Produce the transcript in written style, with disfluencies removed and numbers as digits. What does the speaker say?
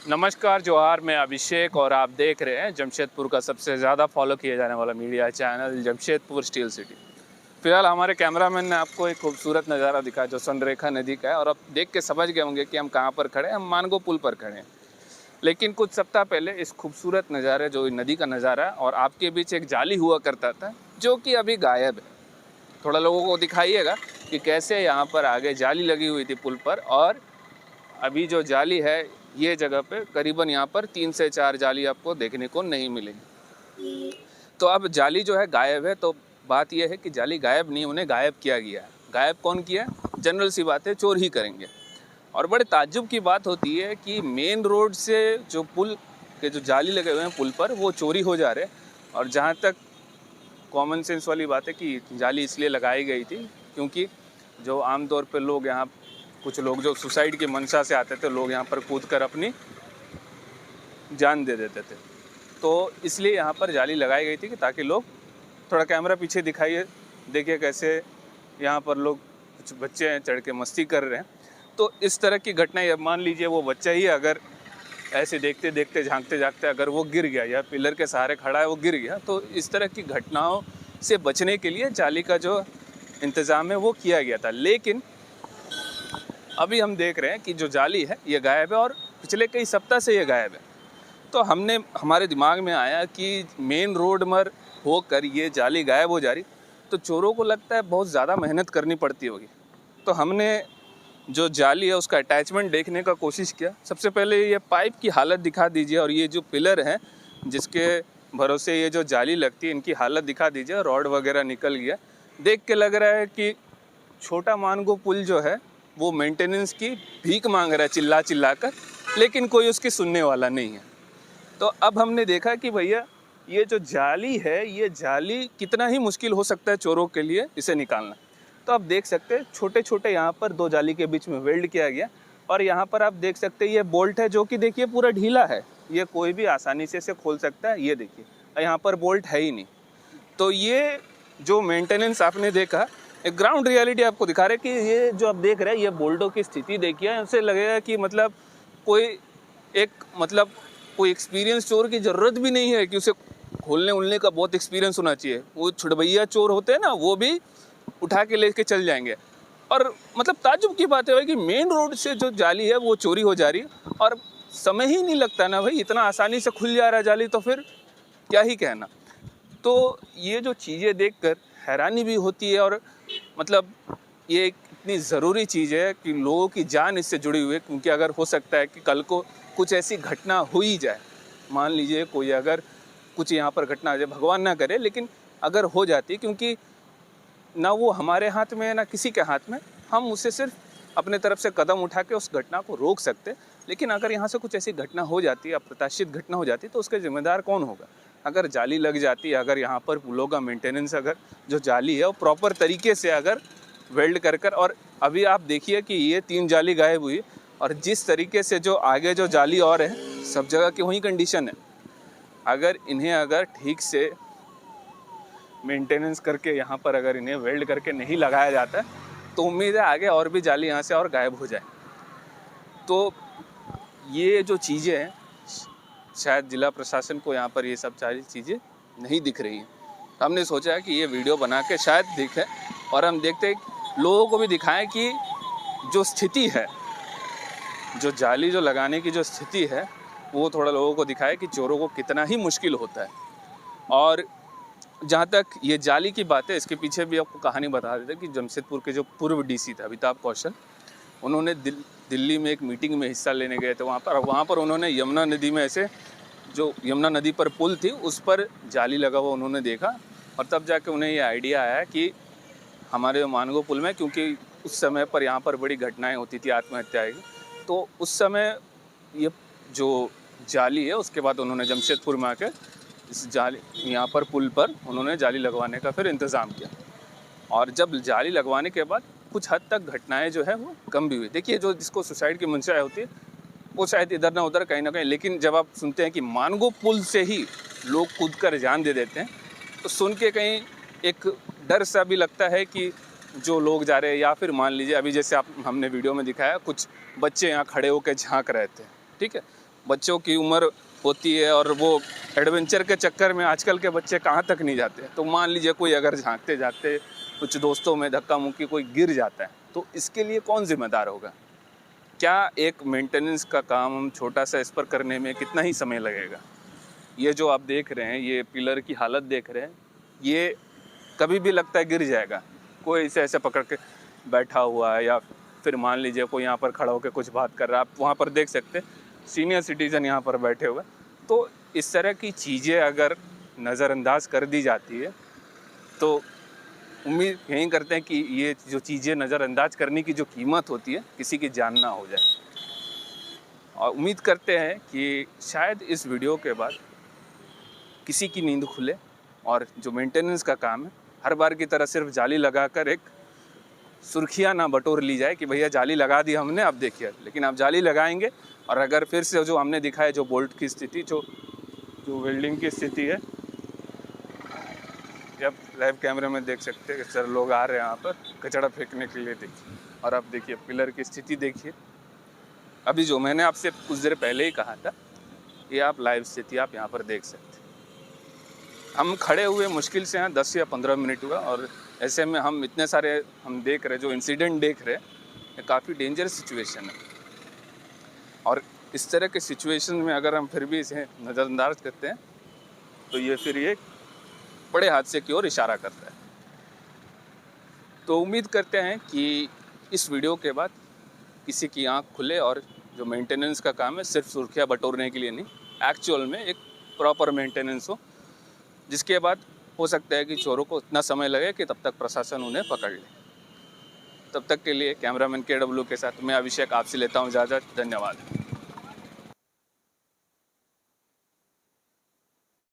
नमस्कार जोहार, मैं अभिषेक और आप देख रहे हैं जमशेदपुर का सबसे ज़्यादा फॉलो किया जाने वाला media channel Jamshedpur steel city. फिलहाल हमारे कैमरामैन ने आपको एक खूबसूरत नज़ारा दिखाया जो सनरेखा नदी का है, और आप देख के समझ गए होंगे कि हम कहाँ पर खड़े हैं। हम मानगो पुल पर खड़े हैं। लेकिन कुछ सप्ताह पहले इस खूबसूरत नज़ारे जो नदी का नज़ारा है और आपके बीच एक जाली हुआ करता था जो कि अभी गायब है। थोड़ा लोगों को दिखाइएगा कि कैसे यहाँ पर आगे जाली लगी हुई थी पुल पर, और अभी जो जाली है ये जगह पे करीबन यहाँ पर 3 से 4 जाली आपको देखने को नहीं मिलेगी। तो अब जाली जो है गायब है, तो बात यह है कि जाली गायब नहीं, उन्हें गायब किया गया है। गायब कौन किया? जनरल सी बात है, चोर ही करेंगे। और बड़े ताज्जुब की बात होती है कि मेन रोड से जो पुल के जो जाली लगे हुए हैं पुल पर, वो चोरी हो जा रहे हैं। और जहाँ तक कॉमन सेंस वाली बात है कि जाली इसलिए लगाई गई थी क्योंकि जो आमतौर पर लोग यहाँ, कुछ लोग जो सुसाइड की मंशा से आते थे, लोग यहाँ पर कूद कर अपनी जान दे देते थे। तो इसलिए यहाँ पर जाली लगाई गई थी कि ताकि लोग, थोड़ा कैमरा पीछे दिखाइए, देखिए कैसे यहाँ पर लोग, कुछ बच्चे हैं चढ़ के मस्ती कर रहे हैं। तो इस तरह की घटनाएं, अब मान लीजिए वो बच्चा ही अगर ऐसे देखते देखते झांकते झांकते अगर वो गिर गया या पिलर के सहारे खड़ा है वो गिर गया, तो इस तरह की घटनाओं से बचने के लिए जाली का जो इंतज़ाम है वो किया गया था। लेकिन अभी हम देख रहे हैं कि जो जाली है ये गायब है, और पिछले कई सप्ताह से ये गायब है। तो हमारे दिमाग में आया कि मेन रोड पर होकर ये जाली गायब हो जा रही, तो चोरों को लगता है बहुत ज़्यादा मेहनत करनी पड़ती होगी। तो हमने जो जाली है उसका अटैचमेंट देखने का कोशिश किया। सबसे पहले ये पाइप की हालत दिखा दीजिए, और ये जो पिलर है जिसके भरोसे ये जो जाली लगती है, इनकी हालत दिखा दीजिए। रॉड वगैरह निकल गया। देख के लग रहा है कि छोटा मानगो पुल जो है वो मेंटेनेंस की भीख मांग रहा है चिल्ला चिल्ला कर, लेकिन कोई उसकी सुनने वाला नहीं है। तो अब हमने देखा कि भैया ये जो जाली है, ये जाली कितना ही मुश्किल हो सकता है चोरों के लिए इसे निकालना। तो आप देख सकते हैं छोटे छोटे यहाँ पर 2 जाली के बीच में वेल्ड किया गया, और यहाँ पर आप देख सकते हैं ये बोल्ट है जो कि देखिए पूरा ढीला है, ये कोई भी आसानी से इसे खोल सकता है। ये देखिए यहाँ पर बोल्ट है ही नहीं। तो ये जो मेंटेनेंस आपने देखा, एक ग्राउंड रियलिटी आपको दिखा रहे कि ये जो आप देख रहे हैं, ये बोल्टों की स्थिति देखिए, उससे लगेगा कि मतलब कोई एक्सपीरियंस चोर की ज़रूरत भी नहीं है कि उसे खोलने उलने का बहुत एक्सपीरियंस होना चाहिए। वो छुड़भैया चोर होते हैं ना, वो भी उठा के लेके चल जाएंगे। और मतलब ताज्जुब की बात है भाई कि मेन रोड से जो जाली है वो चोरी हो जा रही है, और समय ही नहीं लगता ना भाई, इतना आसानी से खुल जा रहा है जाली, तो फिर क्या ही कहना। तो ये जो चीज़ें देखकर हैरानी भी होती है, और मतलब ये एक इतनी ज़रूरी चीज़ है कि लोगों की जान इससे जुड़ी हुई है। क्योंकि अगर हो सकता है कि कल को कुछ ऐसी घटना हो ही जाए, मान लीजिए कोई अगर कुछ यहाँ पर घटना आ जाए, भगवान ना करे, लेकिन अगर हो जाती, क्योंकि ना वो हमारे हाथ में है ना किसी के हाथ में, हम उसे सिर्फ अपने तरफ से कदम उठा के उस घटना को रोक सकते। लेकिन अगर यहाँ से कुछ ऐसी घटना हो जाती, अप्रत्याशित घटना हो जाती, तो उसके जिम्मेदार कौन होगा? अगर जाली लग जाती, अगर यहाँ पर पुलों का मेंटेनेंस, अगर जो जाली है वो प्रॉपर तरीके से अगर वेल्ड कर और अभी आप देखिए कि ये 3 जाली गायब हुई, और जिस तरीके से जो आगे जो जाली और है सब जगह की वही कंडीशन है। अगर इन्हें अगर ठीक से मेंटेनेंस करके यहाँ पर अगर इन्हें वेल्ड करके नहीं लगाया जाता है, तो उम्मीद है आगे और भी जाली यहाँ से और गायब हो जाए। तो ये जो चीज़ें हैं, शायद जिला प्रशासन को यहाँ पर ये सब सारी चीज़ें नहीं दिख रही हैं। हमने सोचा कि ये वीडियो बना के शायद दिखे, और हम देखते हैं लोगों को भी दिखाएं कि जो स्थिति है, जो जाली जो लगाने की जो स्थिति है, वो थोड़ा लोगों को दिखाए कि चोरों को कितना ही मुश्किल होता है। और जहाँ तक ये जाली की बात है, इसके पीछे भी आपको कहानी बता देते कि जमशेदपुर के जो पूर्व डीसी थे अमिताभ कौशल, उन्होंने दिल्ली में एक मीटिंग में हिस्सा लेने गए थे। वहाँ पर उन्होंने यमुना नदी में ऐसे, जो यमुना नदी पर पुल थी उस पर जाली लगा हुआ उन्होंने देखा, और तब जाके उन्हें ये आइडिया आया कि हमारे मानगो पुल में, क्योंकि उस समय पर यहाँ पर बड़ी घटनाएं होती थी आत्महत्या की, तो उस समय ये जो जाली है, उसके बाद उन्होंने जमशेदपुर में आकर इस जाली, यहाँ पर पुल पर उन्होंने जाली लगवाने का फिर इंतज़ाम किया। और जब जाली लगवाने के बाद कुछ हद तक घटनाएं जो है वो कम भी हुई। देखिए, जो जिसको सुसाइड की मंशा होती है वो शायद इधर ना उधर कहीं ना कहीं, लेकिन जब आप सुनते हैं कि मानगो पुल से ही लोग कूद कर जान दे देते हैं, तो सुन के कहीं एक डर सा भी लगता है कि जो लोग जा रहे हैं, या फिर मान लीजिए अभी जैसे हमने वीडियो में दिखाया, कुछ बच्चे यहाँ खड़े होकर झांक रहे थे, ठीक है, बच्चों की उम्र होती है और वो एडवेंचर के चक्कर में आजकल के बच्चे कहाँ तक नहीं जाते। तो मान लीजिए कोई अगर झांकते झांकते कुछ दोस्तों में धक्का मुक्की कोई गिर जाता है, तो इसके लिए कौन जिम्मेदार होगा? क्या एक मेंटेनेंस का काम हम छोटा सा इस पर करने में कितना ही समय लगेगा? ये जो आप देख रहे हैं, ये पिलर की हालत देख रहे हैं, ये कभी भी लगता है गिर जाएगा। कोई इसे ऐसे पकड़ के बैठा हुआ है या फिर मान लीजिए कोई यहाँ पर खड़ा होकर कुछ बात कर रहा है, आप वहाँ पर देख सकते हैं सीनियर सिटीज़न यहाँ पर बैठे हुए। तो इस तरह की चीज़ें अगर नज़रअंदाज कर दी जाती है तो उम्मीद यही करते हैं कि ये जो चीज़ें नज़रअंदाज करने की जो कीमत होती है किसी की जान ना हो जाए। और उम्मीद करते हैं कि शायद इस वीडियो के बाद किसी की नींद खुले और जो मेंटेनेंस का काम है हर बार की तरह सिर्फ जाली लगाकर एक सुर्खियाँ ना बटोर ली जाए कि भैया जाली लगा दी हमने, अब देखिए। लेकिन आप जाली लगाएंगे और अगर फिर से जो हमने दिखाया जो बोल्ट की स्थिति, जो वेल्डिंग की स्थिति है, जब लाइव कैमरे में देख सकते हैं कि सर लोग आ रहे हैं यहाँ पर कचरा फेंकने के लिए, देखिए। और आप देखिए पिलर की स्थिति देखिए। अभी जो मैंने आपसे कुछ देर पहले ही कहा था, ये आप लाइव स्थिति आप यहाँ पर देख सकते हैं। हम खड़े हुए मुश्किल से यहाँ 10 या 15 मिनट हुआ और ऐसे में हम इतने सारे हम देख रहे, जो इंसिडेंट देख रहे हैं, ये काफ़ी डेंजरस सिचुएशन है। और इस तरह के सिचुएशन में अगर हम फिर भी इसे नज़रअंदाज करते हैं तो ये फिर ये बड़े हादसे की ओर इशारा करता है। तो उम्मीद करते हैं कि इस वीडियो के बाद किसी की आंख खुले और जो मेंटेनेंस का काम है सिर्फ सुर्खियाँ बटोरने के लिए नहीं, एक्चुअल में एक प्रॉपर मेंटेनेंस हो, जिसके बाद हो सकता है कि चोरों को इतना समय लगे कि तब तक प्रशासन उन्हें पकड़ ले। तब तक के लिए कैमरामैन KW के साथ मैं अभिषेक आपसे लेता हूँ इजाज़त। धन्यवाद।